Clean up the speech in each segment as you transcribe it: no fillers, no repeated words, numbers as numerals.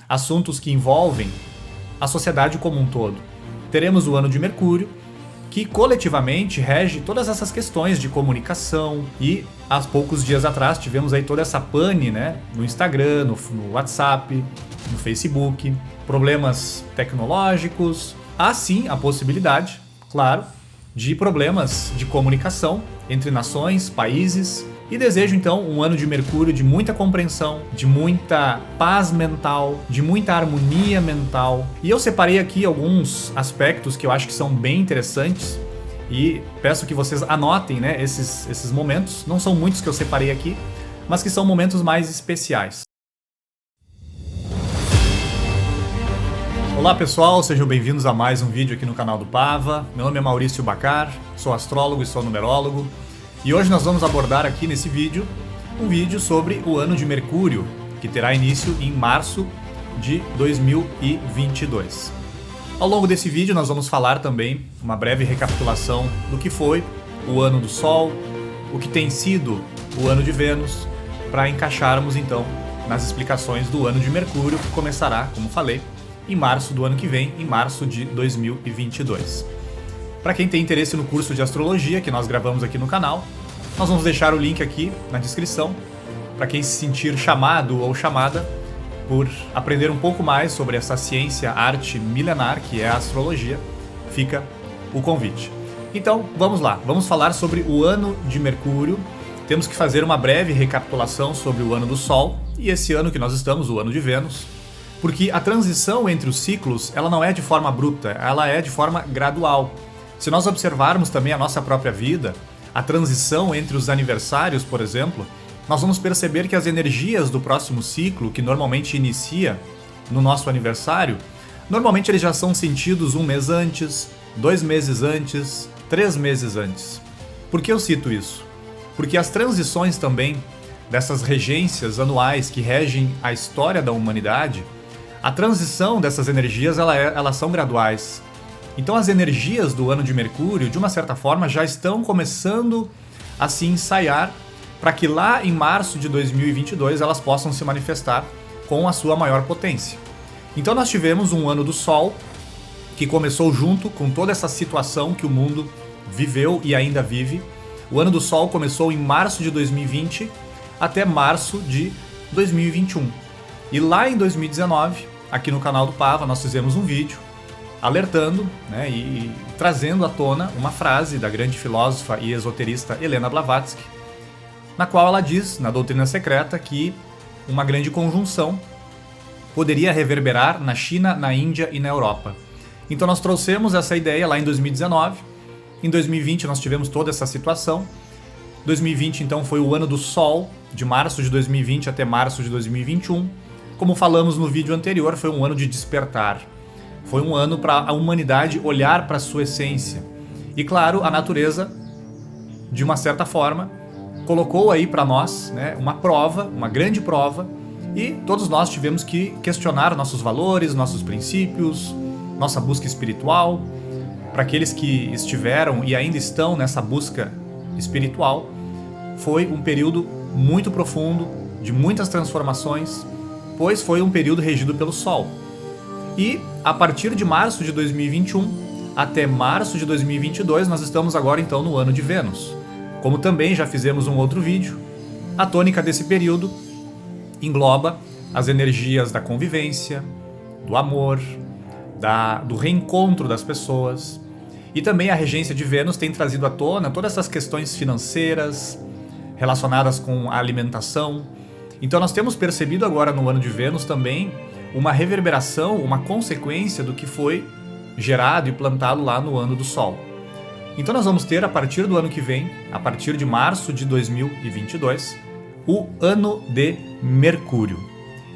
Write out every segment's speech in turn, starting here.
assuntos que envolvem a sociedade como um todo. Teremos o ano de Mercúrio, que coletivamente rege todas essas questões de comunicação, e há poucos dias atrás tivemos aí toda essa pane, né, no Instagram, no WhatsApp, no Facebook, problemas tecnológicos. Há sim a possibilidade, claro, de problemas de comunicação entre nações, países, e desejo então um ano de Mercúrio de muita compreensão, de muita paz mental, de muita harmonia mental. E eu separei aqui alguns aspectos que eu acho que são bem interessantes e peço que vocês anotem, né, esses momentos. Não são muitos que eu separei aqui, mas que são momentos mais especiais. Olá pessoal, sejam bem-vindos a mais um vídeo aqui no canal do Pava. Meu nome é Maurício Bacar, sou astrólogo e sou numerólogo. E hoje nós vamos abordar aqui nesse vídeo um vídeo sobre o ano de Mercúrio, que terá início em março de 2022. Ao longo desse vídeo nós vamos falar também uma breve recapitulação do que foi o ano do Sol, o que tem sido o ano de Vênus, para encaixarmos então nas explicações do ano de Mercúrio, que começará, como falei, em março do ano que vem, em março de 2022. Para quem tem interesse no curso de astrologia que nós gravamos aqui no canal, nós vamos deixar o link aqui na descrição para quem se sentir chamado ou chamada por aprender um pouco mais sobre essa ciência, arte milenar que é a astrologia. Fica o convite. Então, vamos lá. Vamos falar sobre o ano de Mercúrio. Temos que fazer uma breve recapitulação sobre o ano do Sol e esse ano que nós estamos, o ano de Vênus, porque a transição entre os ciclos, ela não é de forma abrupta, ela é de forma gradual. Se nós observarmos também a nossa própria vida, a transição entre os aniversários, por exemplo, nós vamos perceber que as energias do próximo ciclo, que normalmente inicia no nosso aniversário, normalmente eles já são sentidos 1 mês antes, 2 meses antes, 3 meses antes. Por que eu cito isso? Porque as transições também dessas regências anuais que regem a história da humanidade, a transição dessas energias elas são graduais. Então as energias do ano de Mercúrio, de uma certa forma, já estão começando a se ensaiar para que lá em março de 2022 elas possam se manifestar com a sua maior potência. Então nós tivemos um ano do Sol, que começou junto com toda essa situação que o mundo viveu e ainda vive. O ano do Sol começou em março de 2020 até março de 2021. E lá em 2019, aqui no canal do Pava, nós fizemos um vídeo alertando, né, e trazendo à tona uma frase da grande filósofa e esoterista Helena Blavatsky, na qual ela diz, na Doutrina Secreta, que uma grande conjunção poderia reverberar na China, na Índia e na Europa. Então nós trouxemos essa ideia lá em 2019, em 2020 nós tivemos toda essa situação, 2020 então foi o ano do Sol, de março de 2020 até março de 2021, como falamos no vídeo anterior, foi um ano de despertar. Foi um ano para a humanidade olhar para a sua essência. E claro, a natureza, de uma certa forma, colocou aí para nós, né, uma prova, uma grande prova, e todos nós tivemos que questionar nossos valores, nossos princípios, nossa busca espiritual. Para aqueles que estiveram e ainda estão nessa busca espiritual, foi um período muito profundo, de muitas transformações, pois foi um período regido pelo Sol. E a partir de março de 2021 até março de 2022, nós estamos agora então no ano de Vênus. Como também já fizemos um outro vídeo, a tônica desse período engloba as energias da convivência, do amor, do reencontro das pessoas. E também a regência de Vênus tem trazido à tona todas essas questões financeiras relacionadas com a alimentação. Então nós temos percebido agora no ano de Vênus também uma reverberação, uma consequência do que foi gerado e plantado lá no ano do Sol. Então nós vamos ter a partir do ano que vem, a partir de março de 2022, o ano de Mercúrio.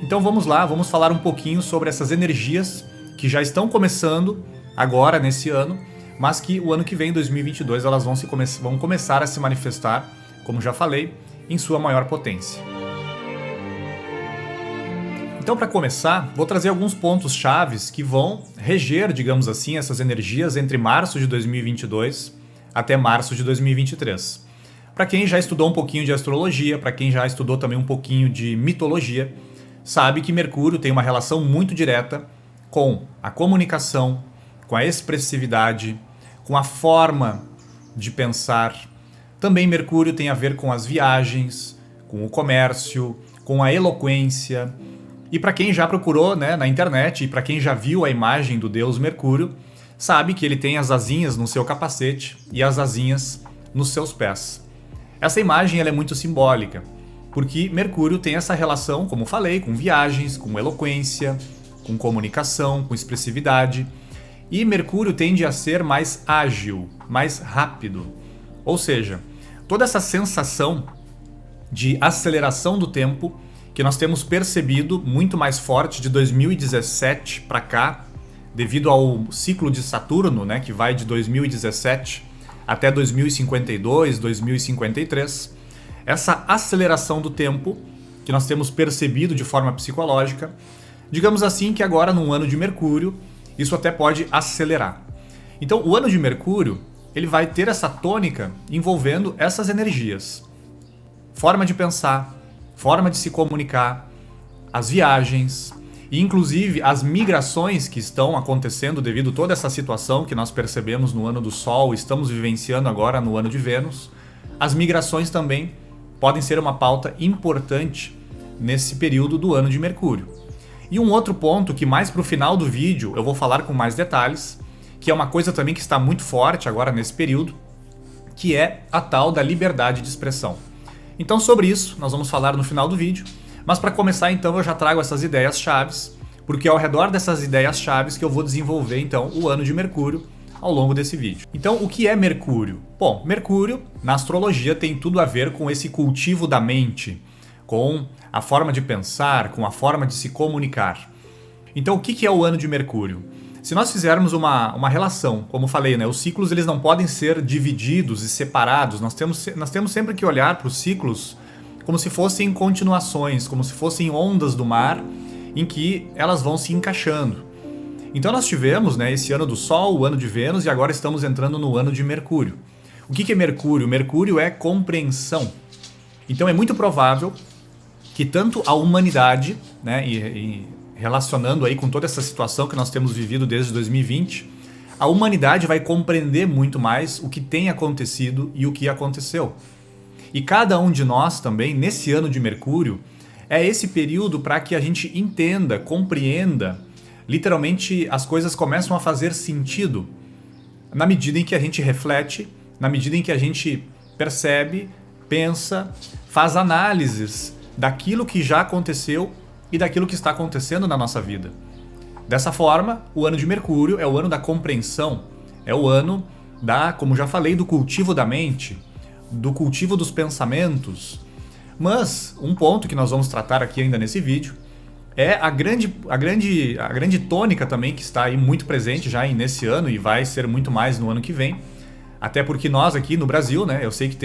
Então vamos lá, vamos falar um pouquinho sobre essas energias que já estão começando agora nesse ano, mas que o ano que vem, 2022, elas vão começar a se manifestar, como já falei, em sua maior potência. Então, para começar, vou trazer alguns pontos chaves que vão reger, digamos assim, essas energias entre março de 2022 até março de 2023. Para quem já estudou um pouquinho de astrologia, para quem já estudou também um pouquinho de mitologia, sabe que Mercúrio tem uma relação muito direta com a comunicação, com a expressividade, com a forma de pensar. Também Mercúrio tem a ver com as viagens, com o comércio, com a eloquência. E para quem já procurou, né, na internet e para quem já viu a imagem do deus Mercúrio, sabe que ele tem as asinhas no seu capacete e as asinhas nos seus pés. Essa imagem ela é muito simbólica, porque Mercúrio tem essa relação, como falei, com viagens, com eloquência, com comunicação, com expressividade. E Mercúrio tende a ser mais ágil, mais rápido. Ou seja, toda essa sensação de aceleração do tempo que nós temos percebido muito mais forte de 2017 para cá, devido ao ciclo de Saturno, né, que vai de 2017 até 2052, 2053, essa aceleração do tempo que nós temos percebido de forma psicológica, digamos assim que agora num ano de Mercúrio, isso até pode acelerar. Então o ano de Mercúrio, ele vai ter essa tônica envolvendo essas energias. Forma de pensar, forma de se comunicar, as viagens e inclusive as migrações que estão acontecendo devido a toda essa situação que nós percebemos no ano do Sol, estamos vivenciando agora no ano de Vênus. As migrações também podem ser uma pauta importante nesse período do ano de Mercúrio. E um outro ponto que mais para o final do vídeo eu vou falar com mais detalhes, que é uma coisa também que está muito forte agora nesse período, que é a tal da liberdade de expressão. Então sobre isso nós vamos falar no final do vídeo, mas para começar então eu já trago essas ideias-chaves, porque é ao redor dessas ideias-chaves que eu vou desenvolver então o ano de Mercúrio ao longo desse vídeo. Então o que é Mercúrio? Bom, Mercúrio na astrologia tem tudo a ver com esse cultivo da mente, com a forma de pensar, com a forma de se comunicar. Então o que é o ano de Mercúrio? Se nós fizermos uma relação, como falei, né, os ciclos eles não podem ser divididos e separados, nós temos sempre que olhar para os ciclos como se fossem continuações, como se fossem ondas do mar em que elas vão se encaixando. Então nós tivemos, né, esse ano do Sol, o ano de Vênus e agora estamos entrando no ano de Mercúrio. O que é Mercúrio? Mercúrio é compreensão. Então é muito provável que tanto a humanidade, né, e relacionando aí com toda essa situação que nós temos vivido desde 2020, a humanidade vai compreender muito mais o que tem acontecido e o que aconteceu. E cada um de nós também, nesse ano de Mercúrio, é esse período para que a gente entenda, compreenda, literalmente as coisas começam a fazer sentido, na medida em que a gente reflete, na medida em que a gente percebe, pensa, faz análises daquilo que já aconteceu e daquilo que está acontecendo na nossa vida. Dessa forma, o ano de Mercúrio é o ano da compreensão, é o ano como já falei, do cultivo da mente, do cultivo dos pensamentos. Mas um ponto que nós vamos tratar aqui ainda nesse vídeo é a grande tônica também que está aí muito presente já nesse ano e vai ser muito mais no ano que vem. Até porque nós aqui no Brasil, né, eu sei que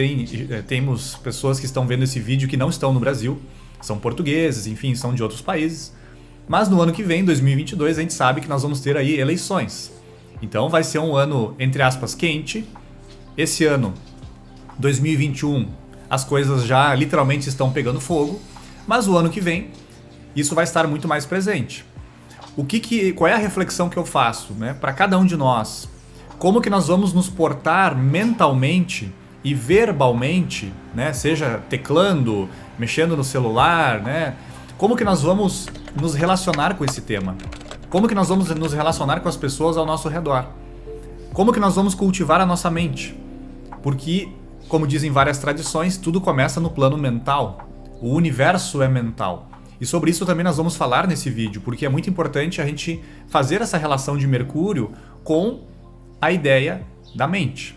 temos pessoas que estão vendo esse vídeo que não estão no Brasil, são portugueses, enfim, são de outros países. Mas no ano que vem, 2022, a gente sabe que nós vamos ter aí eleições. Então vai ser um ano, entre aspas, quente. Esse ano, 2021, as coisas já literalmente estão pegando fogo. Mas o ano que vem, isso vai estar muito mais presente. Qual é a reflexão que eu faço, né, para cada um de nós? Como que nós vamos nos portar mentalmente e verbalmente, né, seja teclando, mexendo no celular, né? Como que nós vamos nos relacionar com esse tema? Como que nós vamos nos relacionar com as pessoas ao nosso redor? Como que nós vamos cultivar a nossa mente? Porque, como dizem várias tradições, tudo começa no plano mental. O universo é mental. E sobre isso também nós vamos falar nesse vídeo, porque é muito importante a gente fazer essa relação de Mercúrio com a ideia da mente.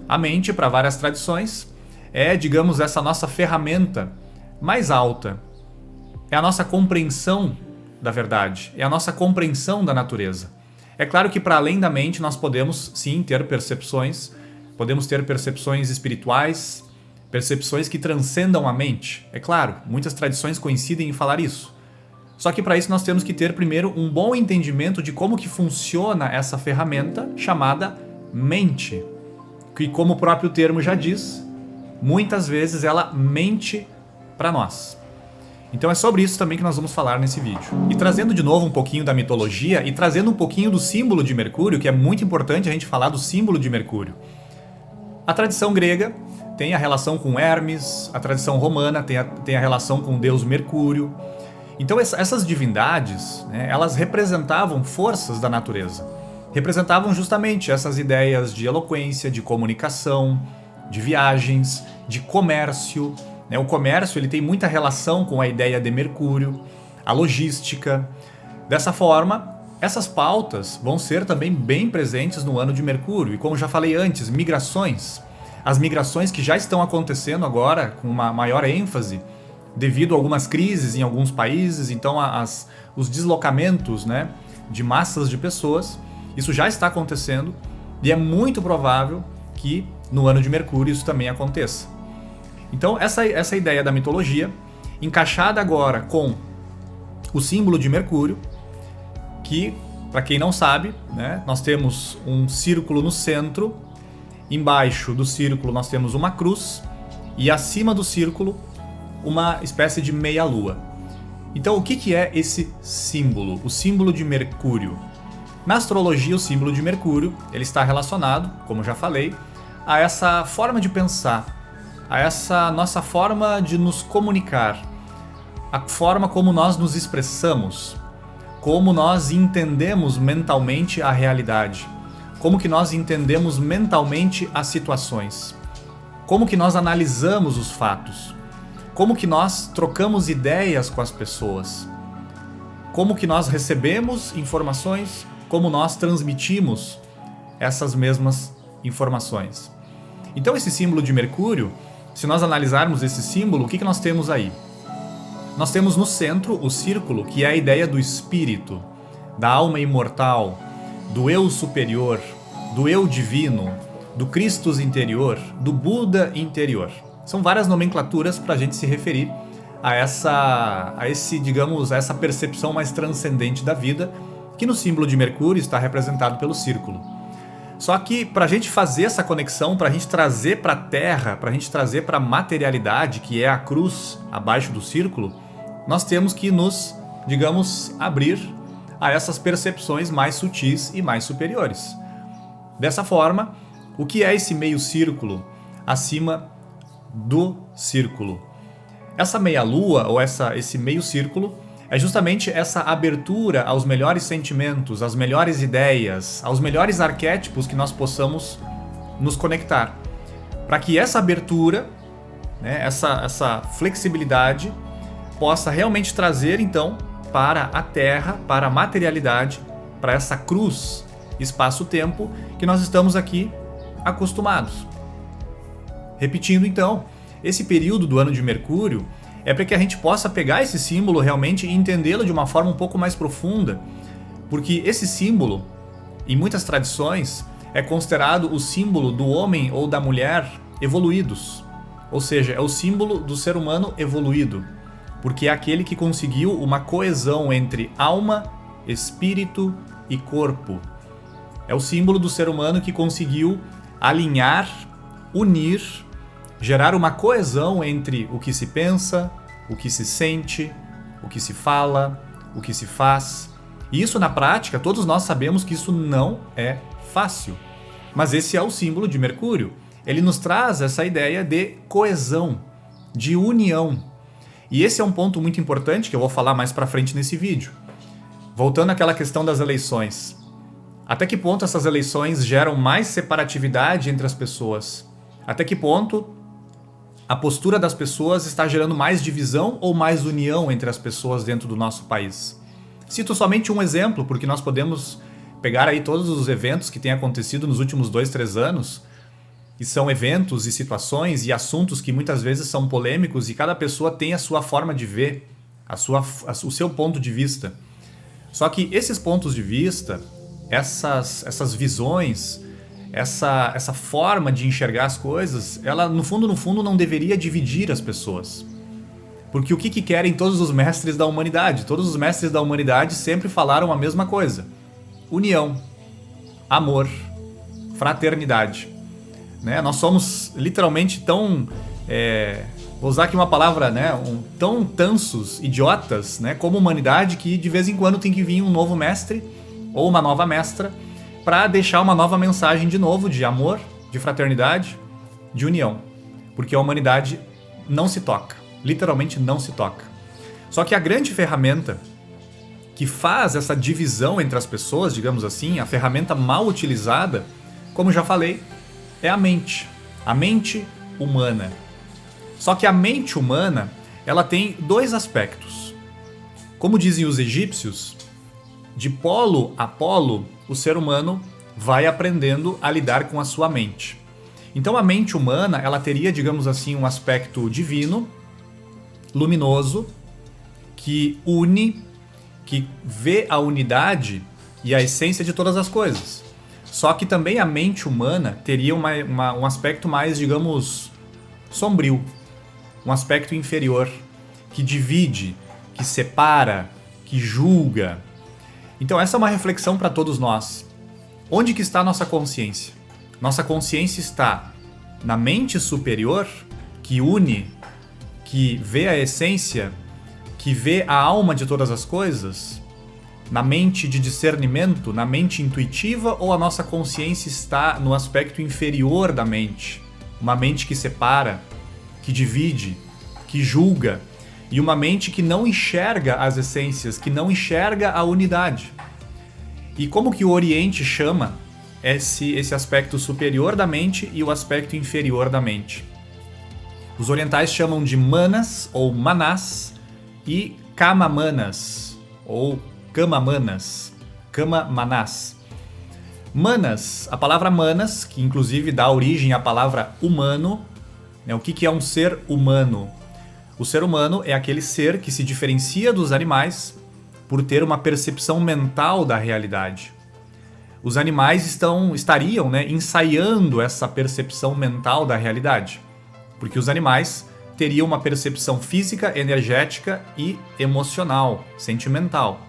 A mente, para várias tradições, é, digamos, essa nossa ferramenta mais alta. É a nossa compreensão da verdade, é a nossa compreensão da natureza. É claro que para além da mente nós podemos sim ter percepções, podemos ter percepções espirituais, percepções que transcendam a mente. É claro, muitas tradições coincidem em falar isso. Só que para isso nós temos que ter primeiro um bom entendimento de como que funciona essa ferramenta chamada mente. Que, como o próprio termo já diz, muitas vezes ela mente para nós. Então é sobre isso também que nós vamos falar nesse vídeo. E trazendo de novo um pouquinho da mitologia e trazendo um pouquinho do símbolo de Mercúrio, que é muito importante a gente falar do símbolo de Mercúrio. A tradição grega tem a relação com Hermes, a tradição romana tem a relação com o deus Mercúrio. Então essas divindades, né, elas representavam forças da natureza. Representavam justamente essas ideias de eloquência, de comunicação, de viagens, de comércio. O comércio ele tem muita relação com a ideia de Mercúrio, a logística. Dessa forma, essas pautas vão ser também bem presentes no ano de Mercúrio. E como já falei antes, migrações. As migrações que já estão acontecendo agora com uma maior ênfase devido a algumas crises em alguns países. Então os deslocamentos, né, de massas de pessoas, isso já está acontecendo e é muito provável que no ano de Mercúrio isso também aconteça. Então essa ideia da mitologia, encaixada agora com o símbolo de Mercúrio, que, para quem não sabe, né, nós temos um círculo no centro, embaixo do círculo nós temos uma cruz e acima do círculo uma espécie de meia-lua. Então o que é esse símbolo, o símbolo de Mercúrio? Na astrologia, o símbolo de Mercúrio ele está relacionado, como já falei, a essa forma de pensar, a essa nossa forma de nos comunicar, a forma como nós nos expressamos, como nós entendemos mentalmente a realidade, como que nós entendemos mentalmente as situações, como que nós analisamos os fatos, como que nós trocamos ideias com as pessoas, como que nós recebemos informações, como nós transmitimos essas mesmas informações. Então esse símbolo de Mercúrio, se nós analisarmos esse símbolo, o que nós temos aí? Nós temos no centro o círculo, que é a ideia do espírito, da alma imortal, do eu superior, do eu divino, do Christus interior, do Buda interior. São várias nomenclaturas para a gente se referir a essa percepção mais transcendente da vida, que no símbolo de Mercúrio está representado pelo círculo. Só que para a gente fazer essa conexão, para a gente trazer para a Terra, para a gente trazer para a materialidade, que é a cruz abaixo do círculo, nós temos que nos, abrir a essas percepções mais sutis e mais superiores. Dessa forma, o que é esse meio círculo acima do círculo? Essa meia-lua, ou esse meio círculo, é justamente essa abertura aos melhores sentimentos, às melhores ideias, aos melhores arquétipos que nós possamos nos conectar. Para que essa abertura, né, essa flexibilidade, possa realmente trazer, então, para a Terra, para a materialidade, para essa cruz, espaço-tempo, que nós estamos aqui acostumados. Repetindo, então, esse período do ano de Mercúrio é para que a gente possa pegar esse símbolo realmente e entendê-lo de uma forma um pouco mais profunda, porque esse símbolo, em muitas tradições, é considerado o símbolo do homem ou da mulher evoluídos, ou seja, é o símbolo do ser humano evoluído, porque é aquele que conseguiu uma coesão entre alma, espírito e corpo. É o símbolo do ser humano que conseguiu alinhar, unir, gerar uma coesão entre o que se pensa, o que se sente, o que se fala, o que se faz. E isso na prática, todos nós sabemos que isso não é fácil. Mas esse é o símbolo de Mercúrio. Ele nos traz essa ideia de coesão, de união. E esse é um ponto muito importante que eu vou falar mais pra frente nesse vídeo. Voltando àquela questão das eleições. Até que ponto essas eleições geram mais separatividade entre as pessoas? Até que ponto a postura das pessoas está gerando mais divisão ou mais união entre as pessoas dentro do nosso país? Cito somente um exemplo, porque nós podemos pegar aí todos os eventos que têm acontecido nos últimos 2-3 anos, e são eventos e situações e assuntos que muitas vezes são polêmicos e cada pessoa tem a sua forma de ver, o seu ponto de vista. Só que esses pontos de vista, essas visões, essa forma de enxergar as coisas, ela no fundo não deveria dividir as pessoas. Porque o que querem todos os mestres da humanidade? Todos os mestres da humanidade sempre falaram a mesma coisa: união, amor, fraternidade. Né? Nós somos literalmente vou usar aqui uma palavra, né, tão tansos, idiotas, né, como humanidade, que de vez em quando tem que vir um novo mestre ou uma nova mestra para deixar uma nova mensagem de novo, de amor, de fraternidade, de união. Porque a humanidade não se toca, literalmente não se toca. Só que a grande ferramenta que faz essa divisão entre as pessoas, digamos assim, a ferramenta mal utilizada, como já falei, é a mente humana. Só que a mente humana, ela tem dois aspectos. Como dizem os egípcios, de polo a polo, o ser humano vai aprendendo a lidar com a sua mente. Então a mente humana, ela teria, digamos assim, um aspecto divino, luminoso, que une, que vê a unidade e a essência de todas as coisas. Só que também a mente humana teria um aspecto mais, digamos, sombrio, um aspecto inferior, que divide, que separa, que julga. Então essa é uma reflexão para todos nós. Onde que está a nossa consciência? Nossa consciência está na mente superior, que une, que vê a essência, que vê a alma de todas as coisas? Na mente de discernimento, na mente intuitiva, ou a nossa consciência está no aspecto inferior da mente? Uma mente que separa, que divide, que julga, e uma mente que não enxerga as essências, que não enxerga a unidade. E como que o Oriente chama esse aspecto superior da mente e o aspecto inferior da mente? Os orientais chamam de manas ou manás e kamamanas ou kamamanas, kamamanás. Manas, a palavra manas, que inclusive dá origem à palavra humano, né? O que é um ser humano? O ser humano é aquele ser que se diferencia dos animais por ter uma percepção mental da realidade. Os animais estariam, né, ensaiando essa percepção mental da realidade, porque os animais teriam uma percepção física, energética e emocional, sentimental.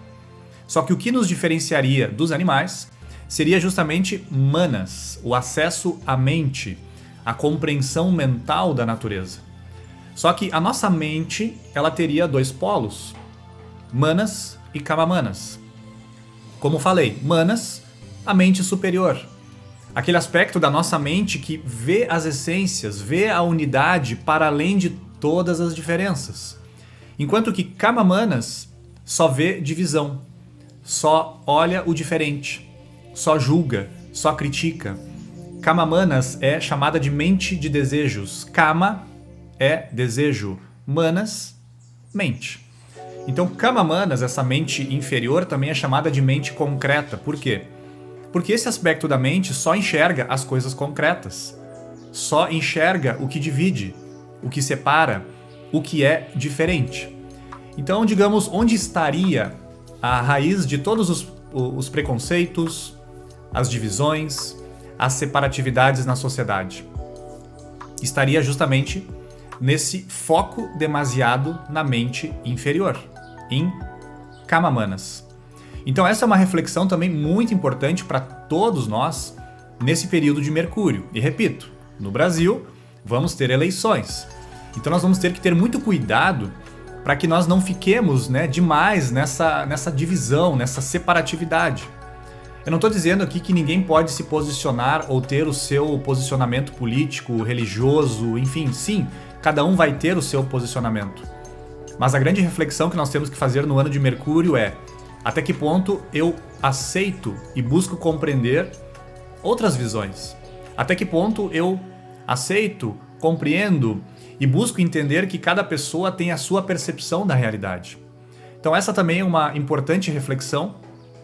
Só que o que nos diferenciaria dos animais seria justamente manas, o acesso à mente, a compreensão mental da natureza. Só que a nossa mente, ela teria dois polos, manas e kamamanas. Como falei, manas, a mente superior. Aquele aspecto da nossa mente que vê as essências, vê a unidade para além de todas as diferenças. Enquanto que kamamanas só vê divisão, só olha o diferente, só julga, só critica. Kamamanas é chamada de mente de desejos. Kama é desejo, manas, mente. Então, kamamanas, essa mente inferior, também é chamada de mente concreta. Por quê? Porque esse aspecto da mente só enxerga as coisas concretas, só enxerga o que divide, o que separa, o que é diferente. Então, digamos, onde estaria a raiz de todos os preconceitos, as divisões, as separatividades na sociedade? Estaria justamente nesse foco demasiado na mente inferior, em kamamanas. Então essa é uma reflexão também muito importante para todos nós nesse período de Mercúrio. E repito, no Brasil vamos ter eleições. Então nós vamos ter que ter muito cuidado para que nós não fiquemos, né, demais nessa divisão, nessa separatividade. Eu não estou dizendo aqui que ninguém pode se posicionar ou ter o seu posicionamento político, religioso, enfim, sim, cada um vai ter o seu posicionamento. Mas a grande reflexão que nós temos que fazer no ano de Mercúrio é: até que ponto eu aceito e busco compreender outras visões? Até que ponto eu aceito, compreendo e busco entender que cada pessoa tem a sua percepção da realidade? Então essa também é uma importante reflexão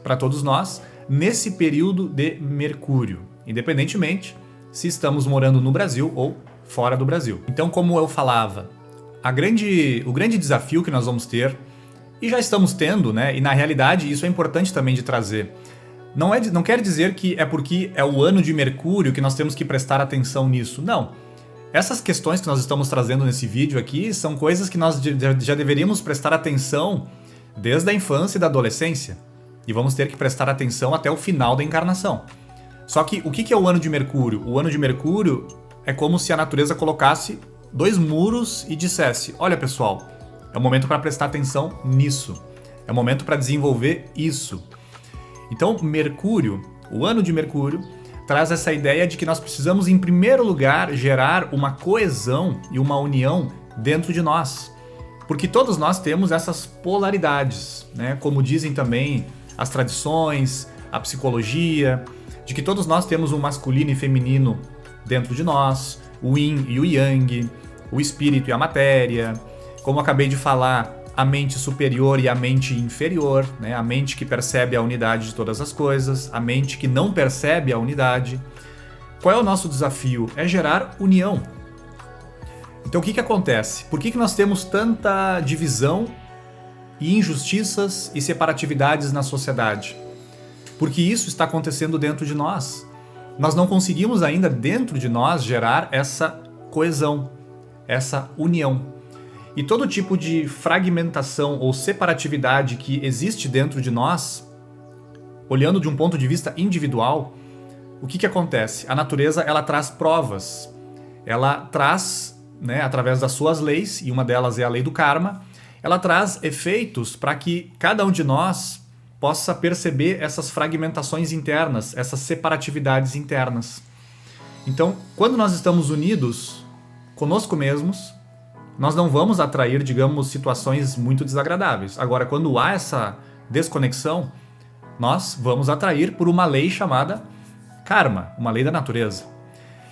para todos nós nesse período de Mercúrio, independentemente se estamos morando no Brasil ou fora do Brasil. Então, como eu falava, o grande desafio que nós vamos ter, e já estamos tendo, né? E na realidade isso é importante também de trazer. Não quer dizer que é porque é o ano de Mercúrio que nós temos que prestar atenção nisso. Não. Essas questões que nós estamos trazendo nesse vídeo aqui são coisas que nós já deveríamos prestar atenção desde a infância e da adolescência. E vamos ter que prestar atenção até o final da encarnação. Só que o que é o ano de Mercúrio? O ano de Mercúrio é como se a natureza colocasse dois muros e dissesse: olha pessoal, é o momento para prestar atenção nisso, é o momento para desenvolver isso. Então Mercúrio, o ano de Mercúrio, traz essa ideia de que nós precisamos, em primeiro lugar, gerar uma coesão e uma união dentro de nós. Porque todos nós temos essas polaridades, né? Como dizem também as tradições, a psicologia, de que todos nós temos um masculino e feminino dentro de nós, o yin e o yang, o espírito e a matéria, como acabei de falar, a mente superior e a mente inferior, né? A mente que percebe a unidade de todas as coisas, a mente que não percebe a unidade. Qual é o nosso desafio? É gerar união. Então o que acontece? Por que nós temos tanta divisão e injustiças e separatividades na sociedade? Porque isso está acontecendo dentro de nós. Nós não conseguimos ainda dentro de nós gerar essa coesão, essa união. E todo tipo de fragmentação ou separatividade que existe dentro de nós, olhando de um ponto de vista individual, o que acontece? A natureza, ela traz provas. Ela traz, né, através das suas leis, e uma delas é a lei do karma, ela traz efeitos para que cada um de nós possa perceber essas fragmentações internas, essas separatividades internas. Então, quando nós estamos unidos conosco mesmos, nós não vamos atrair, digamos, situações muito desagradáveis. Agora, quando há essa desconexão, nós vamos atrair por uma lei chamada karma, uma lei da natureza.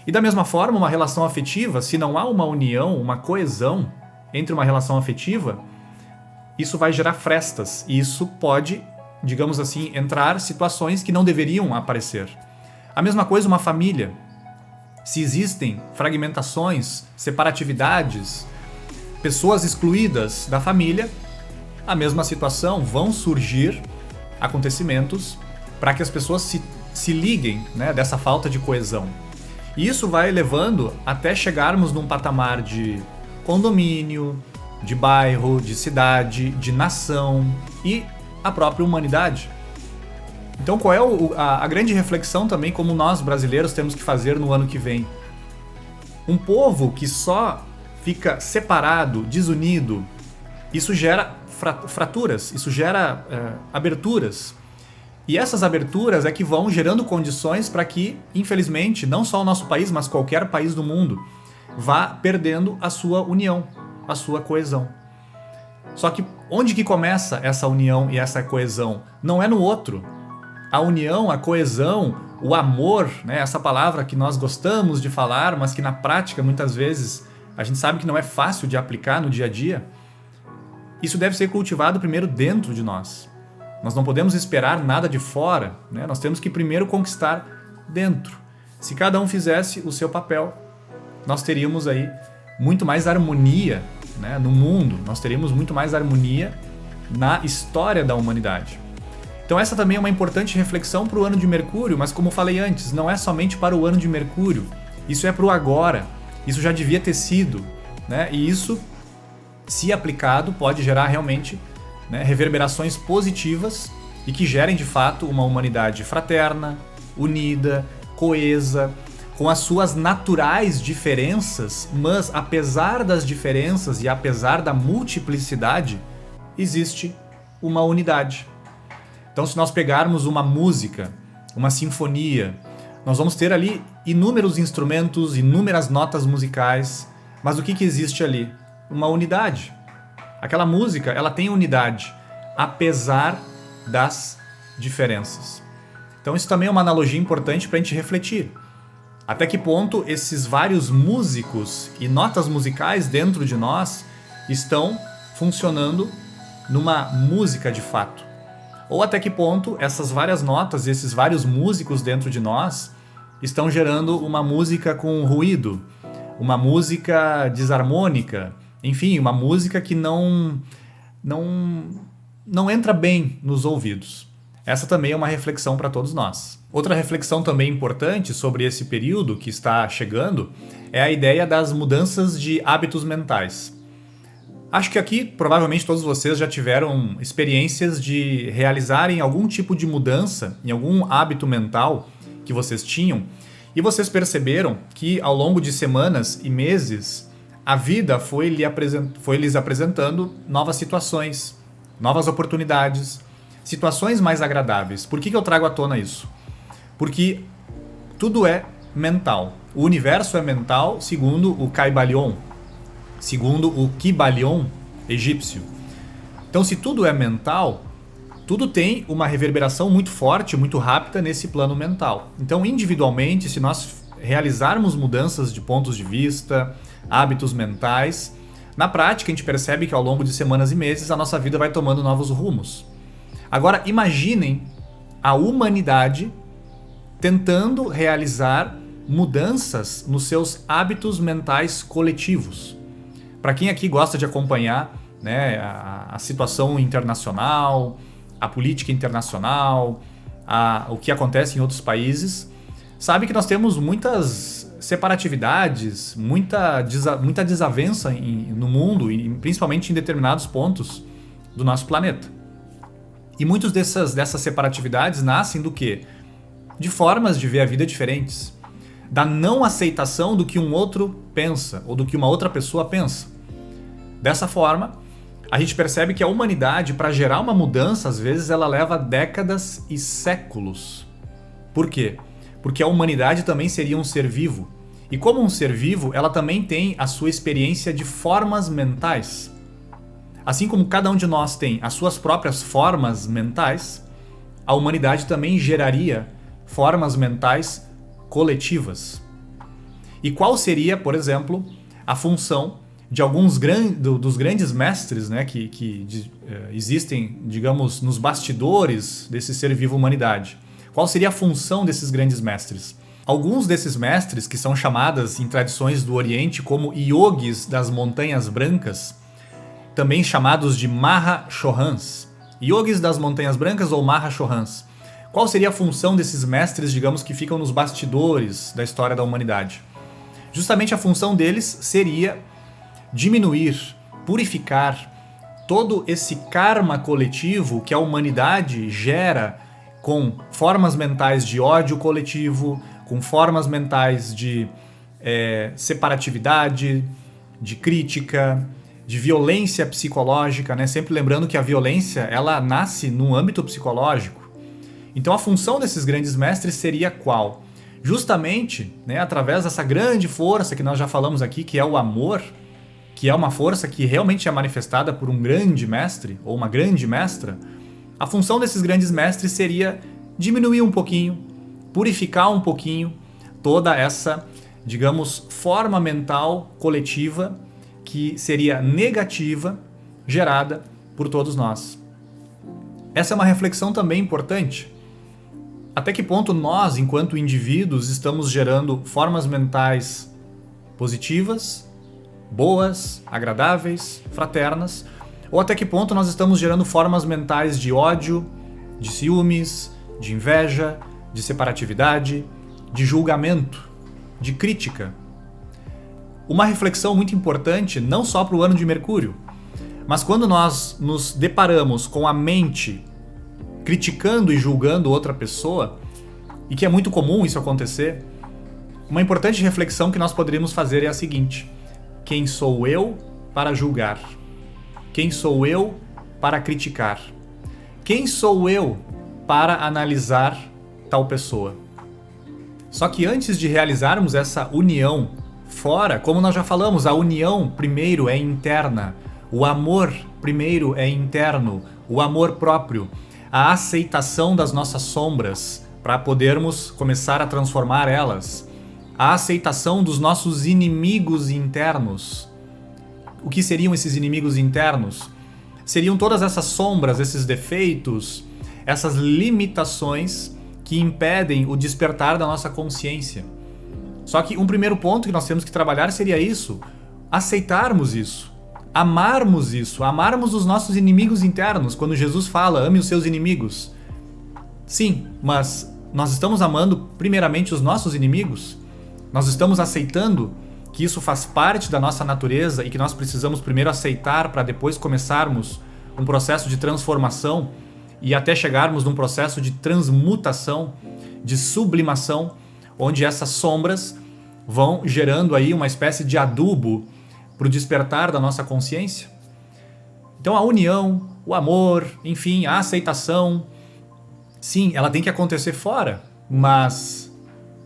E da mesma forma, uma relação afetiva, se não há uma união, uma coesão entre uma relação afetiva, isso vai gerar frestas. E isso pode, digamos assim, entrar situações que não deveriam aparecer. A mesma coisa uma família. Se existem fragmentações, separatividades, pessoas excluídas da família, a mesma situação, vão surgir acontecimentos para que as pessoas se liguem, né, dessa falta de coesão. E isso vai levando até chegarmos num patamar de condomínio, de bairro, de cidade, de nação e a própria humanidade. Então qual é a grande reflexão também como nós brasileiros temos que fazer no ano que vem? Um povo que só fica separado, desunido, isso gera fraturas, isso gera aberturas. E essas aberturas é que vão gerando condições para que, infelizmente, não só o nosso país, mas qualquer país do mundo, vá perdendo a sua união, a sua coesão. Só que onde que começa essa união e essa coesão? Não é no outro. A união, a coesão, o amor, né, essa palavra que nós gostamos de falar, mas que na prática muitas vezes a gente sabe que não é fácil de aplicar no dia a dia, isso deve ser cultivado primeiro dentro de nós. Nós não podemos esperar nada de fora, né? Nós temos que primeiro conquistar dentro. Se cada um fizesse o seu papel, nós teríamos aí muito mais harmonia, né, no mundo, nós teríamos muito mais harmonia na história da humanidade. Então essa também é uma importante reflexão para o ano de Mercúrio, mas como falei antes, não é somente para o ano de Mercúrio, isso é para o agora, isso já devia ter sido, né? E isso, se aplicado, pode gerar realmente, né, reverberações positivas e que gerem de fato uma humanidade fraterna, unida, coesa, com as suas naturais diferenças, mas apesar das diferenças e apesar da multiplicidade, existe uma unidade. Então, se nós pegarmos uma música, uma sinfonia, nós vamos ter ali inúmeros instrumentos, inúmeras notas musicais, mas o que existe ali? Uma unidade. Aquela música, ela tem unidade, apesar das diferenças. Então isso também é uma analogia importante para a gente refletir. Até que ponto esses vários músicos e notas musicais dentro de nós estão funcionando numa música de fato? Ou até que ponto essas várias notas e esses vários músicos dentro de nós estão gerando uma música com ruído, uma música desarmônica, enfim, uma música que não entra bem nos ouvidos. Essa também é uma reflexão para todos nós. Outra reflexão também importante sobre esse período que está chegando é a ideia das mudanças de hábitos mentais. Acho que aqui, provavelmente, todos vocês já tiveram experiências de realizarem algum tipo de mudança em algum hábito mental que vocês tinham e vocês perceberam que, ao longo de semanas e meses, a vida foi lhes apresentando novas situações, novas oportunidades, situações mais agradáveis. Por que eu trago à tona isso? Porque tudo é mental. O universo é mental, segundo o Kybalion, segundo o Kybalion egípcio. Então, se tudo é mental, tudo tem uma reverberação muito forte, muito rápida nesse plano mental. Então, individualmente, se nós realizarmos mudanças de pontos de vista, hábitos mentais, na prática a gente percebe que ao longo de semanas e meses a nossa vida vai tomando novos rumos. Agora, imaginem a humanidade tentando realizar mudanças nos seus hábitos mentais coletivos. Para quem aqui gosta de acompanhar, né, a situação internacional, a política internacional, o que acontece em outros países, sabe que nós temos muitas separatividades, muita desavença no mundo, principalmente em determinados pontos do nosso planeta. E muitas dessas separatividades nascem do quê? De formas de ver a vida diferentes, da não aceitação do que um outro pensa ou do que uma outra pessoa pensa. Dessa forma, a gente percebe que a humanidade, para gerar uma mudança, às vezes ela leva décadas e séculos. Por quê? Porque a humanidade também seria um ser vivo. E como um ser vivo, ela também tem a sua experiência de formas mentais. Assim como cada um de nós tem as suas próprias formas mentais, a humanidade também geraria formas mentais coletivas. E qual seria, por exemplo, a função de alguns dos grandes mestres, né, que existem, digamos, nos bastidores desse ser vivo humanidade? Qual seria a função desses grandes mestres? Alguns desses mestres, que são chamadas em tradições do Oriente como yogis das Montanhas Brancas, também chamados de Mahashohans. Yogis das Montanhas Brancas ou Mahashohans. Qual seria a função desses mestres, digamos, que ficam nos bastidores da história da humanidade? Justamente a função deles seria diminuir, purificar todo esse karma coletivo que a humanidade gera com formas mentais de ódio coletivo, com formas mentais de separatividade, de crítica, de violência psicológica, né? Sempre lembrando que a violência ela nasce no âmbito psicológico. Então a função desses grandes mestres seria qual? Justamente, né, através dessa grande força que nós já falamos aqui, que é o amor, que é uma força que realmente é manifestada por um grande mestre ou uma grande mestra, a função desses grandes mestres seria diminuir um pouquinho, purificar um pouquinho toda essa, digamos, forma mental coletiva que seria negativa, gerada por todos nós. Essa é uma reflexão também importante. Até que ponto nós, enquanto indivíduos, estamos gerando formas mentais positivas, boas, agradáveis, fraternas, ou até que ponto nós estamos gerando formas mentais de ódio, de ciúmes, de inveja, de separatividade, de julgamento, de crítica. Uma reflexão muito importante, não só para o ano de Mercúrio, mas quando nós nos deparamos com a mente criticando e julgando outra pessoa, e que é muito comum isso acontecer, uma importante reflexão que nós poderíamos fazer é a seguinte: quem sou eu para julgar? Quem sou eu para criticar? Quem sou eu para analisar tal pessoa? Só que antes de realizarmos essa união fora, como nós já falamos, a união primeiro é interna, o amor primeiro é interno, o amor próprio, a aceitação das nossas sombras para podermos começar a transformar elas, a aceitação dos nossos inimigos internos. O que seriam esses inimigos internos? Seriam todas essas sombras, esses defeitos, essas limitações que impedem o despertar da nossa consciência. Só que um primeiro ponto que nós temos que trabalhar seria isso: aceitarmos isso, amarmos isso, amarmos os nossos inimigos internos. Quando Jesus fala, ame os seus inimigos. Sim, mas nós estamos amando primeiramente os nossos inimigos? Nós estamos aceitando que isso faz parte da nossa natureza e que nós precisamos primeiro aceitar para depois começarmos um processo de transformação e até chegarmos num processo de transmutação, de sublimação, onde essas sombras vão gerando aí uma espécie de adubo para o despertar da nossa consciência? Então a união, o amor, enfim, a aceitação, sim, ela tem que acontecer fora, mas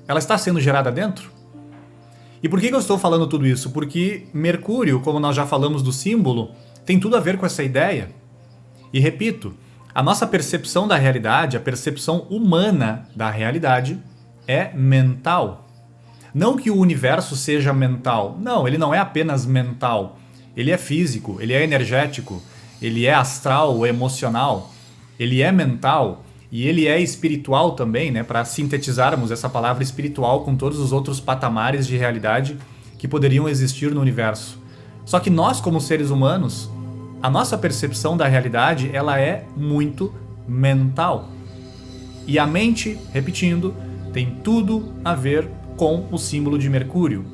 ela está sendo gerada dentro? E por que eu estou falando tudo isso? Porque Mercúrio, como nós já falamos do símbolo, tem tudo a ver com essa ideia. E repito, a nossa percepção da realidade, a percepção humana da realidade, é mental. Não que o universo seja mental. Não, ele não é apenas mental. Ele é físico, ele é energético, ele é astral, emocional, ele é mental e ele é espiritual também, né? Para sintetizarmos essa palavra espiritual com todos os outros patamares de realidade que poderiam existir no universo. Só que nós, como seres humanos, a nossa percepção da realidade, ela é muito mental. E a mente, repetindo, tem tudo a ver com o símbolo de Mercúrio.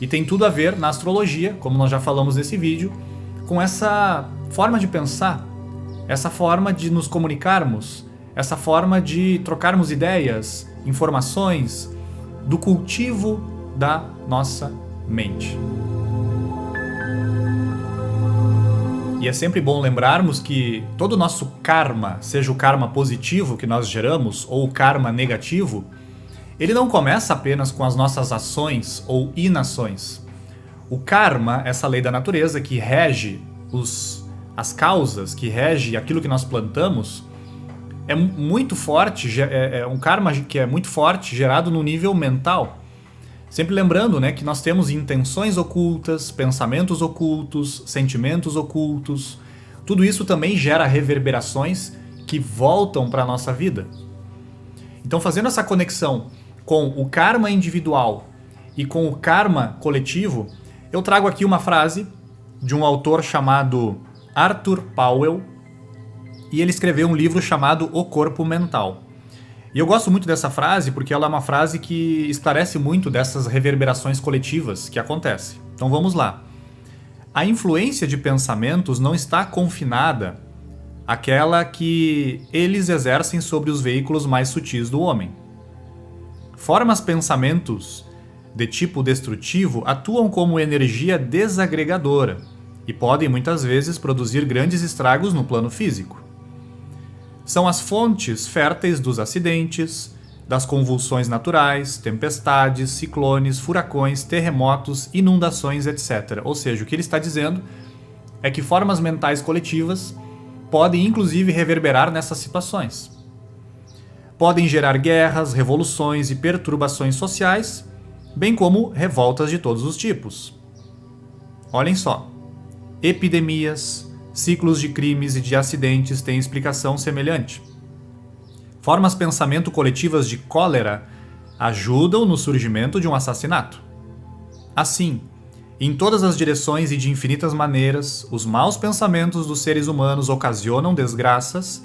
E tem tudo a ver na astrologia, como nós já falamos nesse vídeo, com essa forma de pensar, essa forma de nos comunicarmos, essa forma de trocarmos ideias, informações, do cultivo da nossa mente. E é sempre bom lembrarmos que todo o nosso karma, seja o karma positivo que nós geramos ou o karma negativo, ele não começa apenas com as nossas ações ou inações. O karma, essa lei da natureza que rege as causas, que rege aquilo que nós plantamos, é muito forte, é um karma que é muito forte, gerado no nível mental. Sempre lembrando, né, que nós temos intenções ocultas, pensamentos ocultos, sentimentos ocultos. Tudo isso também gera reverberações que voltam para a nossa vida. Então, fazendo essa conexão com o karma individual e com o karma coletivo, eu trago aqui uma frase de um autor chamado Arthur Powell, e ele escreveu um livro chamado O Corpo Mental. E eu gosto muito dessa frase porque ela é uma frase que esclarece muito dessas reverberações coletivas que acontecem. Então vamos lá. A influência de pensamentos não está confinada àquela que eles exercem sobre os veículos mais sutis do homem. Formas pensamentos de tipo destrutivo atuam como energia desagregadora e podem muitas vezes produzir grandes estragos no plano físico. São as fontes férteis dos acidentes, das convulsões naturais, tempestades, ciclones, furacões, terremotos, inundações, etc. Ou seja, o que ele está dizendo é que formas mentais coletivas podem inclusive reverberar nessas situações. Podem gerar guerras, revoluções e perturbações sociais, bem como revoltas de todos os tipos. Olhem só, epidemias, ciclos de crimes e de acidentes têm explicação semelhante. Formas pensamento coletivas de cólera ajudam no surgimento de um assassinato. Assim, em todas as direções e de infinitas maneiras, os maus pensamentos dos seres humanos ocasionam desgraças,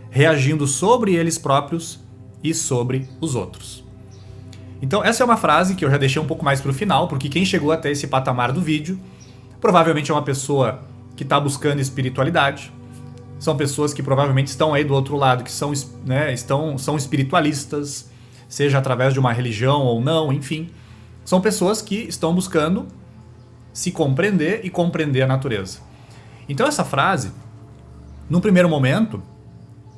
reagindo sobre eles próprios e sobre os outros. Então essa é uma frase que eu já deixei um pouco mais para o final, porque quem chegou até esse patamar do vídeo provavelmente é uma pessoa que está buscando espiritualidade. São pessoas que provavelmente estão aí do outro lado, que são espiritualistas, seja através de uma religião ou não, enfim. São pessoas que estão buscando se compreender e compreender a natureza. Então essa frase, num primeiro momento,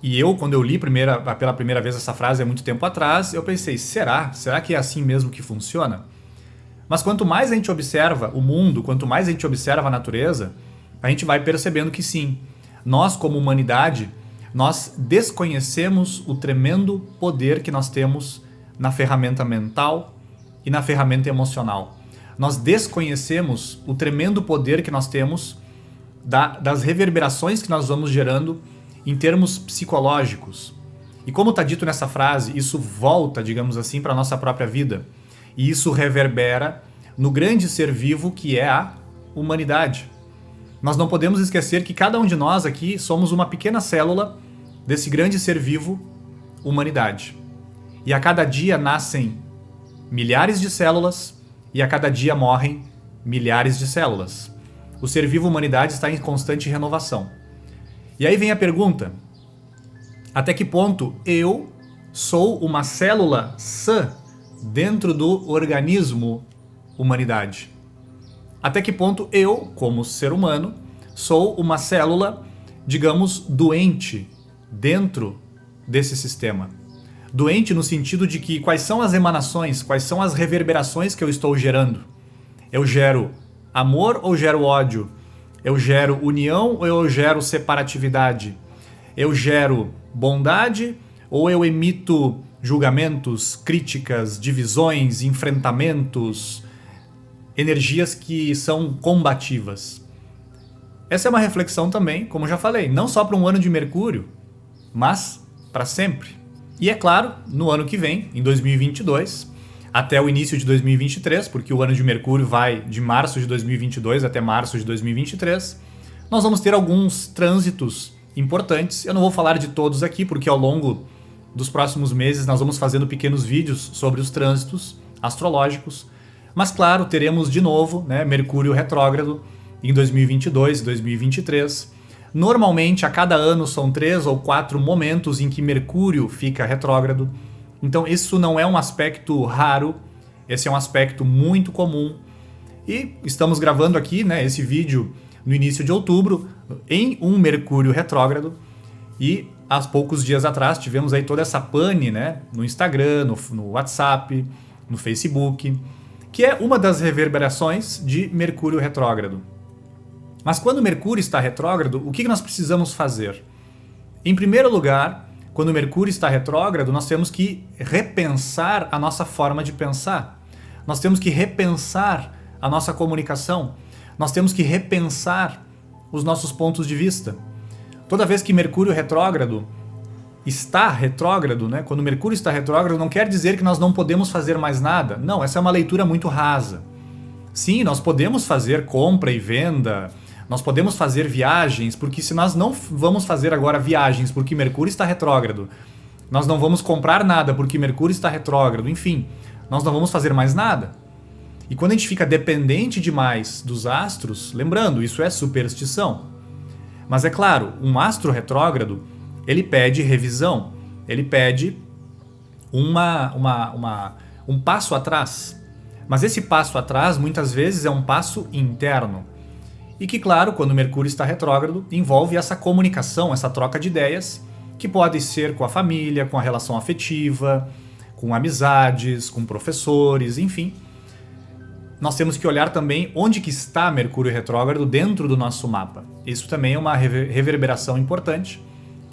e eu, quando eu li pela primeira vez essa frase há muito tempo atrás, eu pensei, será que é assim mesmo que funciona? Mas quanto mais a gente observa o mundo, quanto mais a gente observa a natureza, a gente vai percebendo que sim, nós como humanidade, nós desconhecemos o tremendo poder que nós temos na ferramenta mental e na ferramenta emocional. Nós desconhecemos o tremendo poder que nós temos das reverberações que nós vamos gerando em termos psicológicos. E como está dito nessa frase, isso volta, digamos assim, para a nossa própria vida. E isso reverbera no grande ser vivo que é a humanidade. Nós não podemos esquecer que cada um de nós aqui somos uma pequena célula desse grande ser vivo, humanidade. E a cada dia nascem milhares de células e a cada dia morrem milhares de células. O ser vivo humanidade está em constante renovação. E aí vem a pergunta: até que ponto eu sou uma célula sã dentro do organismo humanidade? até que ponto eu, como ser humano, sou uma célula, digamos, doente dentro desse sistema. Doente no sentido de que quais são as emanações, quais são as reverberações que eu estou gerando. Eu gero amor ou gero ódio? Eu gero união ou eu gero separatividade? Eu gero bondade ou eu emito julgamentos, críticas, divisões, enfrentamentos, energias que são combativas? Essa é uma reflexão também, como já falei, não só para um ano de Mercúrio, mas para sempre. E é claro, no ano que vem, em 2022, até o início de 2023, porque o ano de Mercúrio vai de março de 2022 até março de 2023, nós vamos ter alguns trânsitos importantes. Eu não vou falar de todos aqui, porque ao longo dos próximos meses nós vamos fazendo pequenos vídeos sobre os trânsitos astrológicos. Mas claro, teremos de novo, né, Mercúrio retrógrado em 2022 e 2023. Normalmente, a cada ano são 3 ou 4 momentos em que Mercúrio fica retrógrado. Então, isso não é um aspecto raro, esse é um aspecto muito comum. E estamos gravando aqui, né, esse vídeo no início de outubro, em um Mercúrio retrógrado. E há poucos dias atrás tivemos aí toda essa pane, né, no Instagram, no WhatsApp, no Facebook, que é uma das reverberações de Mercúrio retrógrado. Mas quando Mercúrio está retrógrado, o que nós precisamos fazer? Em primeiro lugar, quando Mercúrio está retrógrado, nós temos que repensar a nossa forma de pensar. Nós temos que repensar a nossa comunicação. Nós temos que repensar os nossos pontos de vista. Toda vez que Mercúrio retrógrado está retrógrado, né? Quando Mercúrio está retrógrado, não quer dizer que nós não podemos fazer mais nada. Não, essa é uma leitura muito rasa. Sim, nós podemos fazer compra e venda, nós podemos fazer viagens, porque se nós não vamos fazer agora viagens porque Mercúrio está retrógrado, nós não vamos comprar nada porque Mercúrio está retrógrado, enfim, nós não vamos fazer mais nada. E quando a gente fica dependente demais dos astros, lembrando, isso é superstição. Mas é claro, um astro retrógrado, ele pede revisão, ele pede um passo atrás. Mas esse passo atrás, muitas vezes, é um passo interno. E que, claro, quando Mercúrio está retrógrado, envolve essa comunicação, essa troca de ideias, que pode ser com a família, com a relação afetiva, com amizades, com professores, enfim. Nós temos que olhar também onde que está Mercúrio retrógrado dentro do nosso mapa. Isso também é uma reverberação importante.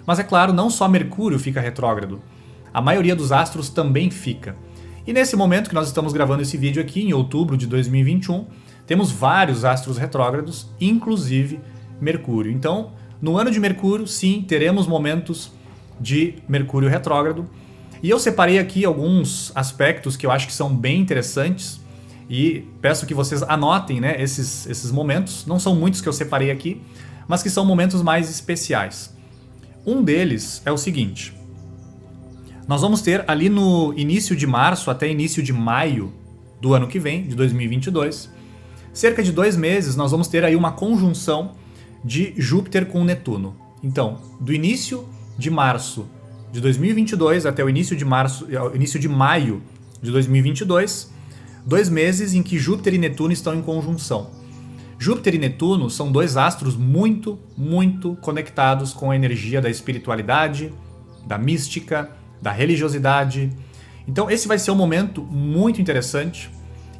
Mas é claro, não só Mercúrio fica retrógrado. A maioria dos astros também fica. E nesse momento que nós estamos gravando esse vídeo aqui, em outubro de 2021, temos vários astros retrógrados, inclusive Mercúrio. Então, no ano de Mercúrio, sim, teremos momentos de Mercúrio retrógrado. E eu separei aqui alguns aspectos que eu acho que são bem interessantes e peço que vocês anotem, né, esses momentos. Não são muitos que eu separei aqui, mas que são momentos mais especiais. Um deles é o seguinte: nós vamos ter ali no início de março até início de maio do ano que vem, de 2022, cerca de 2 meses, nós vamos ter aí uma conjunção de Júpiter com Netuno. Então, do início de março de 2022 até o início de maio de 2022, 2 meses em que Júpiter e Netuno estão em conjunção. Júpiter e Netuno são 2 astros muito, muito conectados com a energia da espiritualidade, da mística, da religiosidade. Então esse vai ser um momento muito interessante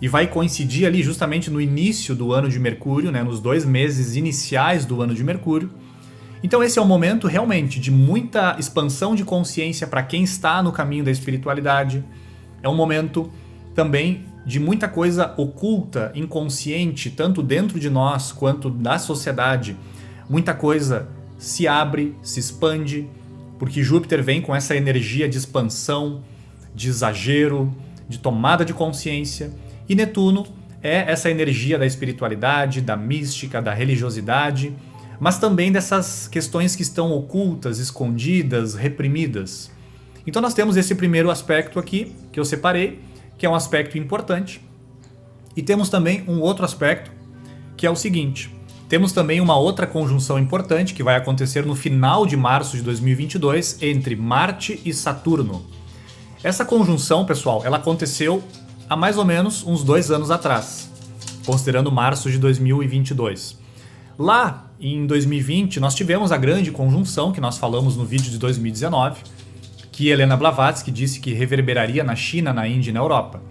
e vai coincidir ali justamente no início do ano de Mercúrio, né, nos 2 meses iniciais do ano de Mercúrio. Então esse é um momento realmente de muita expansão de consciência para quem está no caminho da espiritualidade. É um momento também de muita coisa oculta, inconsciente, tanto dentro de nós quanto da sociedade. Muita coisa se abre, se expande, porque Júpiter vem com essa energia de expansão, de exagero, de tomada de consciência, e Netuno é essa energia da espiritualidade, da mística, da religiosidade, mas também dessas questões que estão ocultas, escondidas, reprimidas. Então nós temos esse primeiro aspecto aqui, que eu separei, que é um aspecto importante, e temos também um outro aspecto, que é o seguinte: temos também uma outra conjunção importante que vai acontecer no final de março de 2022 entre Marte e Saturno. Essa conjunção, pessoal, ela aconteceu há mais ou menos uns 2 anos atrás, considerando março de 2022. Lá em 2020 nós tivemos a grande conjunção que nós falamos no vídeo de 2019, que Helena Blavatsky disse que reverberaria na China, na Índia e na Europa.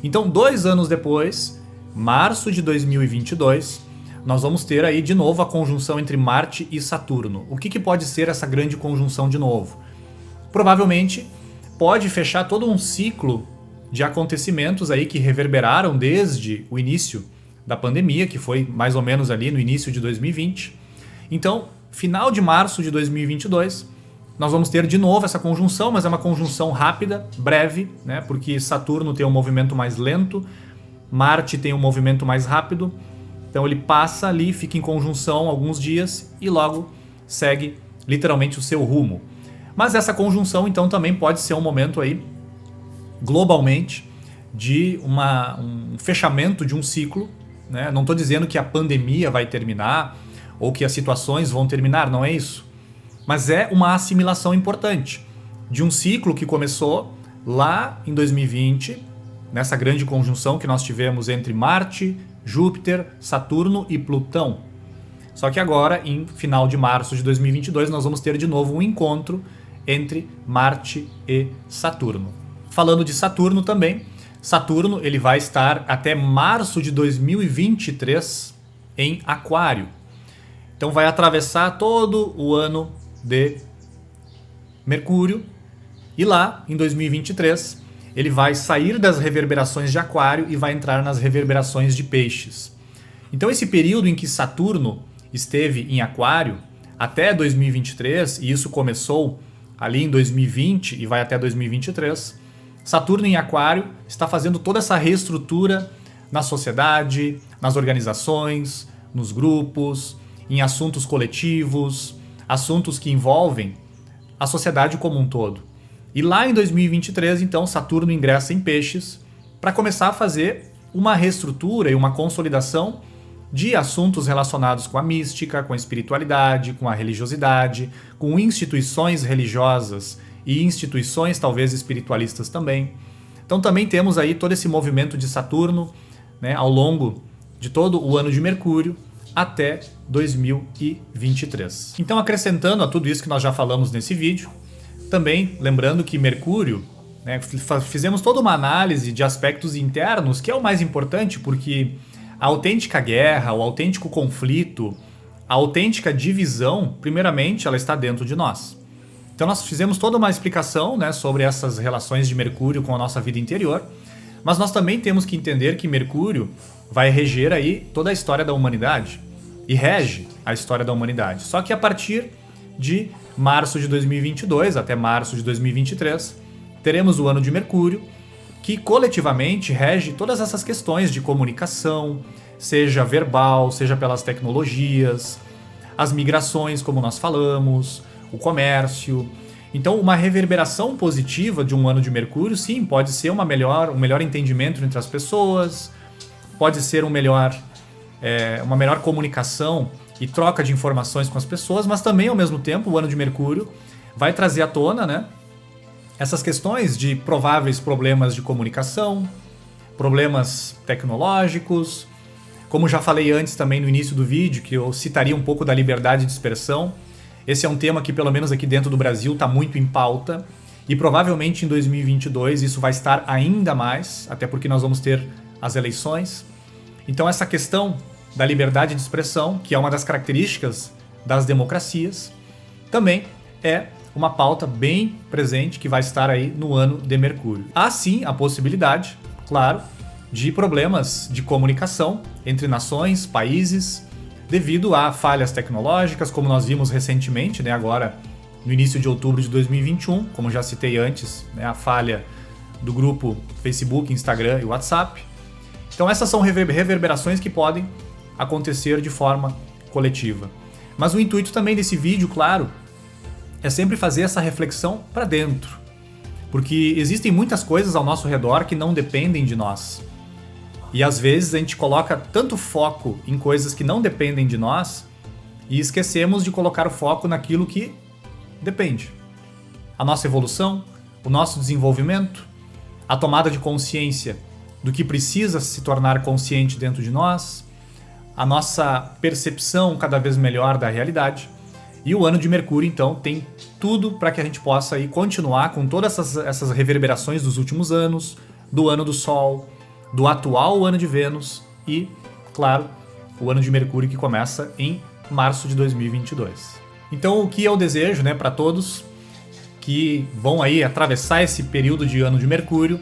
Então, 2 anos depois, março de 2022, nós vamos ter aí de novo a conjunção entre Marte e Saturno. O que pode ser essa grande conjunção de novo? Provavelmente pode fechar todo um ciclo de acontecimentos aí que reverberaram desde o início da pandemia, que foi mais ou menos ali no início de 2020. Então, final de março de 2022, nós vamos ter de novo essa conjunção, mas é uma conjunção rápida, breve, né? Porque Saturno tem um movimento mais lento, Marte tem um movimento mais rápido. Então ele passa ali, fica em conjunção alguns dias e logo segue literalmente o seu rumo. Mas essa conjunção então também pode ser um momento aí, globalmente, de um fechamento de um ciclo, né? Não estou dizendo que a pandemia vai terminar ou que as situações vão terminar, não é isso. Mas é uma assimilação importante de um ciclo que começou lá em 2020, nessa grande conjunção que nós tivemos entre Marte, Júpiter, Saturno e Plutão. Só que agora, em final de março de 2022, nós vamos ter de novo um encontro entre Marte e Saturno. Falando de Saturno também, Saturno ele vai estar até março de 2023 em Aquário. Então vai atravessar todo o ano de Mercúrio e lá, em 2023, ele vai sair das reverberações de Aquário e vai entrar nas reverberações de Peixes. Então esse período em que Saturno esteve em Aquário até 2023, e isso começou ali em 2020 e vai até 2023, Saturno em Aquário está fazendo toda essa reestrutura na sociedade, nas organizações, nos grupos, em assuntos coletivos, assuntos que envolvem a sociedade como um todo. E lá em 2023, então, Saturno ingressa em Peixes para começar a fazer uma reestrutura e uma consolidação de assuntos relacionados com a mística, com a espiritualidade, com a religiosidade, com instituições religiosas e instituições talvez espiritualistas também. Então também temos aí todo esse movimento de Saturno, né, ao longo de todo o ano de Mercúrio até 2023. Então, acrescentando a tudo isso que nós já falamos nesse vídeo, também lembrando que Mercúrio, né, fizemos toda uma análise de aspectos internos, que é o mais importante, porque a autêntica guerra, o autêntico conflito, a autêntica divisão, primeiramente, ela está dentro de nós. Então nós fizemos toda uma explicação, né, sobre essas relações de Mercúrio com a nossa vida interior, mas nós também temos que entender que Mercúrio vai reger aí toda a história da humanidade e rege a história da humanidade. Só que a partir de março de 2022 até março de 2023, teremos o ano de Mercúrio, que coletivamente rege todas essas questões de comunicação, seja verbal, seja pelas tecnologias, as migrações, como nós falamos, o comércio. Então, uma reverberação positiva de um ano de Mercúrio, sim, pode ser um melhor entendimento entre as pessoas, pode ser uma melhor comunicação e troca de informações com as pessoas, mas também, ao mesmo tempo, o ano de Mercúrio vai trazer à tona, né, essas questões de prováveis problemas de comunicação, problemas tecnológicos. Como já falei antes também no início do vídeo, que eu citaria um pouco da liberdade de expressão. Esse é um tema que, pelo menos aqui dentro do Brasil, está muito em pauta. E provavelmente em 2022 isso vai estar ainda mais, até porque nós vamos ter as eleições. Então essa questão da liberdade de expressão, que é uma das características das democracias, também é uma pauta bem presente que vai estar aí no ano de Mercúrio. Há sim a possibilidade, claro, de problemas de comunicação entre nações, países, devido a falhas tecnológicas, como nós vimos recentemente, né, agora no início de outubro de 2021, como já citei antes, né, a falha do grupo Facebook, Instagram e WhatsApp. Então essas são reverberações que podem acontecer de forma coletiva. Mas o intuito também desse vídeo, claro, é sempre fazer essa reflexão para dentro. Porque existem muitas coisas ao nosso redor que não dependem de nós. E às vezes a gente coloca tanto foco em coisas que não dependem de nós e esquecemos de colocar o foco naquilo que depende. A nossa evolução, o nosso desenvolvimento, a tomada de consciência do que precisa se tornar consciente dentro de nós, a nossa percepção cada vez melhor da realidade. E o ano de Mercúrio, então, tem tudo para que a gente possa aí continuar com todas essas reverberações dos últimos anos, do ano do Sol, do atual ano de Vênus e, claro, o ano de Mercúrio que começa em março de 2022. Então, o que eu desejo, né, para todos que vão aí atravessar esse período de ano de Mercúrio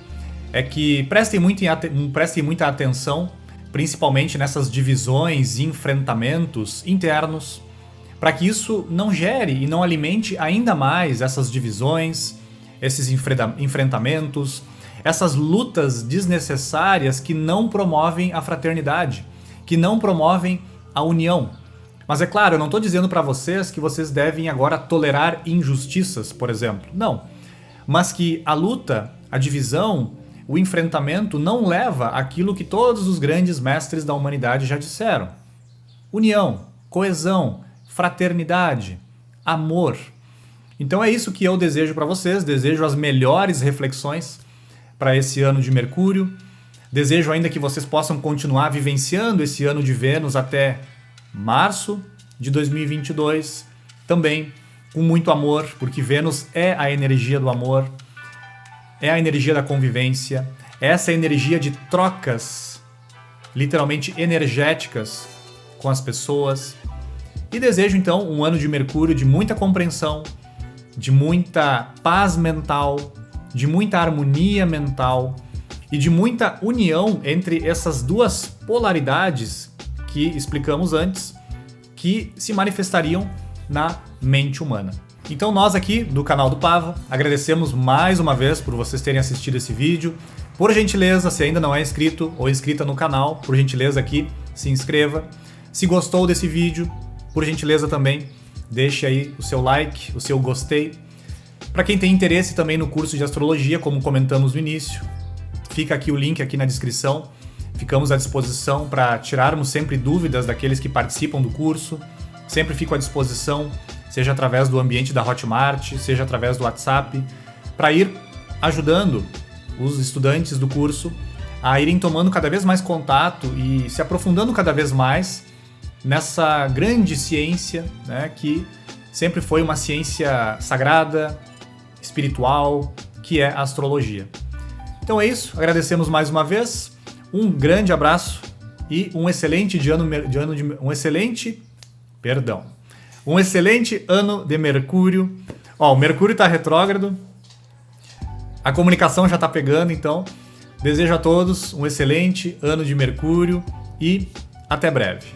é que prestem muita atenção, principalmente nessas divisões e enfrentamentos internos, para que isso não gere e não alimente ainda mais essas divisões, esses enfrentamentos, essas lutas desnecessárias que não promovem a fraternidade, que não promovem a união. Mas é claro, eu não estou dizendo para vocês que vocês devem agora tolerar injustiças, por exemplo. Não. Mas que a luta, a divisão, o enfrentamento não leva àquilo que todos os grandes mestres da humanidade já disseram. União, coesão, fraternidade, amor. Então é isso que eu desejo para vocês, desejo as melhores reflexões para esse ano de Mercúrio. Desejo ainda que vocês possam continuar vivenciando esse ano de Vênus até março de 2022, também com muito amor, porque Vênus é a energia do amor, é a energia da convivência, é essa energia de trocas, literalmente energéticas, com as pessoas. E desejo então um ano de Mercúrio de muita compreensão, de muita paz mental, de muita harmonia mental e de muita união entre essas duas polaridades que explicamos antes, que se manifestariam na mente humana. Então nós aqui do canal do Pava agradecemos mais uma vez por vocês terem assistido esse vídeo. Por gentileza, se ainda não é inscrito ou inscrita no canal, por gentileza aqui, se inscreva. Se gostou desse vídeo, por gentileza também, deixe aí o seu like, o seu gostei. Para quem tem interesse também no curso de astrologia, como comentamos no início, fica aqui o link aqui na descrição. Ficamos à disposição para tirarmos sempre dúvidas daqueles que participam do curso. Sempre fico à disposição, seja através do ambiente da Hotmart, seja através do WhatsApp, para ir ajudando os estudantes do curso a irem tomando cada vez mais contato e se aprofundando cada vez mais nessa grande ciência, né, que sempre foi uma ciência sagrada, espiritual, que é a astrologia. Então é isso, agradecemos mais uma vez. Um grande abraço e um excelente ano de Mercúrio. Ó, o Mercúrio está retrógrado, a comunicação já está pegando, então desejo a todos um excelente ano de Mercúrio e até breve.